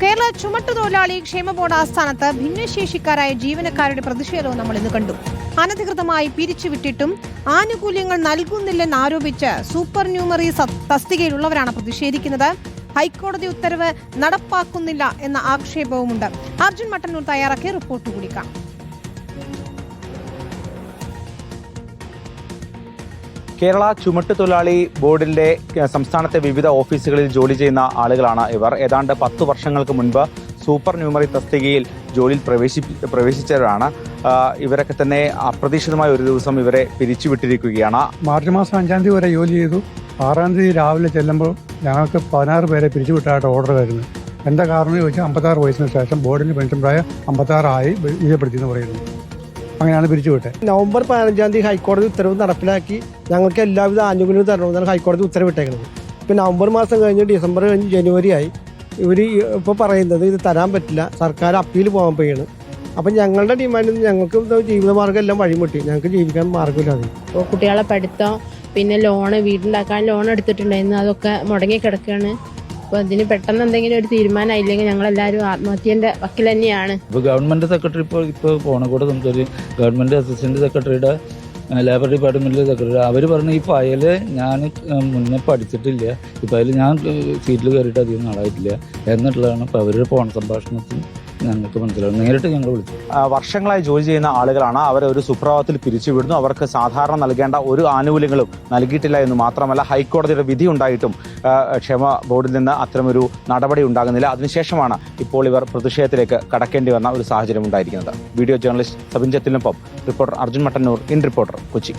കേരള ചുമട്ടുതൊഴിലാളി ക്ഷേമ ബോർഡ് ആസ്ഥാനത്ത് ഭിന്നശേഷിക്കാരായ ജീവനക്കാരുടെ പ്രതിഷേധവും നമ്മൾ ഇന്ന് കണ്ടു. അനധികൃതമായി പിരിച്ചുവിട്ടിട്ടും ആനുകൂല്യങ്ങൾ നൽകുന്നില്ലെന്നാരോപിച്ച് സൂപ്പർ ന്യൂമറി തസ്തികയിലുള്ളവരാണ് പ്രതിഷേധിക്കുന്നത്. ഹൈക്കോടതി ഉത്തരവ് നടപ്പാക്കുന്നില്ല എന്ന ആക്ഷേപവുമുണ്ട്. അർജുൻ മട്ടന്നൂർ തയ്യാറാക്കിയ റിപ്പോർട്ട് കൂടി കാണാം. കേരള ചുമട്ടുതൊഴിലാളി ബോർഡിന്റെ സംസ്ഥാനത്തെ വിവിധ ഓഫീസുകളിൽ ജോലി ചെയ്യുന്ന ആളുകളാണ് ഇവർ. ഏതാണ്ട് 10 വർഷങ്ങൾക്ക് മുൻപ് സൂപ്പർ ന്യൂമറി തസ്തികയിൽ ജോലിയിൽ പ്രവേശിച്ചവരാണ്. ഇവരൊക്കെ തന്നെ അപ്രതീക്ഷിതമായ ഒരു ദിവസം ഇവരെ പിരിച്ചുവിട്ടിരിക്കുകയാണ്. മാർച്ച് മാസം 5-ാം തീയതി വരെ ജോലി ചെയ്തു. 6-ാം തീയതി രാവിലെ ചെല്ലുമ്പോൾ ഞങ്ങൾക്ക് 16 പേരെ പിരിച്ചുവിട്ടായിട്ട് ഓർഡർ വരുന്നു. എന്താ കാരണം ചോദിച്ചാൽ 56 വയസ്സിന് ശേഷം ബോർഡിന്റെ പെൻഷൻ പ്രായം 56 ആയി ബീജപ്പെടുത്തിയെന്ന് പറയുന്നു. അങ്ങനെയാണ് പിരിച്ചുവിട്ടത്. നവംബർ 15-ാം തീയതി ഹൈക്കോടതി ഉത്തരവ് നടപ്പിലാക്കി ഞങ്ങൾക്ക് എല്ലാവിധ ആനുകൂല്യവും തരണമെന്നാണ് ഹൈക്കോടതി ഉത്തരവിട്ടേക്കുന്നത്. ഇപ്പോൾ നവംബർ മാസം കഴിഞ്ഞ് ഡിസംബർ കഴിഞ്ഞ് ജനുവരി ആയി. ഇവർ ഇപ്പോൾ പറയുന്നത് ഇത് തരാൻ പറ്റില്ല, സർക്കാർ അപ്പീൽ പോകാൻ പോയാണ്. അപ്പം ഞങ്ങളുടെ ഡിമാൻഡിൽ ഞങ്ങൾക്ക് ജീവിതമാർഗ്ഗം എല്ലാം വഴിമുട്ടി, ഞങ്ങൾക്ക് ജീവിക്കാൻ മാർഗ്ഗമില്ലാതെ. ഇപ്പോൾ കുട്ടികളെ പഠിത്തം, പിന്നെ ലോണ്, വീടുണ്ടാക്കാൻ ലോൺ എടുത്തിട്ടുണ്ടായിരുന്നു, അതൊക്കെ മുടങ്ങി കിടക്കുകയാണ്. അപ്പോൾ അതിന് പെട്ടെന്ന് എന്തെങ്കിലും ഒരു തീരുമാനമായില്ലെങ്കിൽ ഞങ്ങളെല്ലാവരും ആത്മഹത്യൻ്റെ വക്കിൽ തന്നെയാണ്. ഇപ്പോൾ ഗവൺമെൻറ് സെക്രട്ടറി ഇപ്പോൾ പോണക്കൂടെ സംസാരിച്ച് ഗവൺമെൻറ് അസിസ്റ്റന്റ് സെക്രട്ടറിയുടെ ലേബർ ഡിപ്പാർട്ട്മെൻറ്റിലെ സെക്രട്ടറി അവർ പറഞ്ഞ ഈ ഫയൽ ഞാൻ മുന്നേ പഠിച്ചിട്ടില്ല, ഈ ഫയൽ ഞാൻ സീറ്റിൽ കയറിയിട്ട് അധികം നാളായിട്ടില്ല എന്നിട്ടുള്ളതാണ് ഇപ്പോൾ അവരുടെ ഫോൺ സംഭാഷണത്തിൽ ഞങ്ങൾക്ക് മനസ്സിലാവും. നേരിട്ട് ഞങ്ങൾ വിളിച്ചു. വർഷങ്ങളായി ജോലി ചെയ്യുന്ന ആളുകളാണ്. അവരെ ഒരു സുപ്രഭാതത്തിൽ പിരിച്ചുവിടുന്നു. അവർക്ക് സാധാരണ നൽകേണ്ട ഒരു ആനുകൂല്യങ്ങളും നൽകിയിട്ടില്ല എന്ന് മാത്രമല്ല, ഹൈക്കോടതിയുടെ വിധി ഉണ്ടായിട്ടും ക്ഷേമ ബോർഡിൽ നിന്ന് അത്തരമൊരു നടപടി ഉണ്ടാകുന്നില്ല. അതിനുശേഷമാണ് ഇപ്പോൾ ഇവർ പ്രതിഷേധത്തിലേക്ക് കടക്കേണ്ടി വന്ന ഒരു സാഹചര്യം ഉണ്ടായിരിക്കുന്നത്. വീഡിയോ ജേർണലിസ്റ്റ് സബിൻ ജത്തിനൊപ്പം reporter Arjun Mattannur, in reporter, Kochi.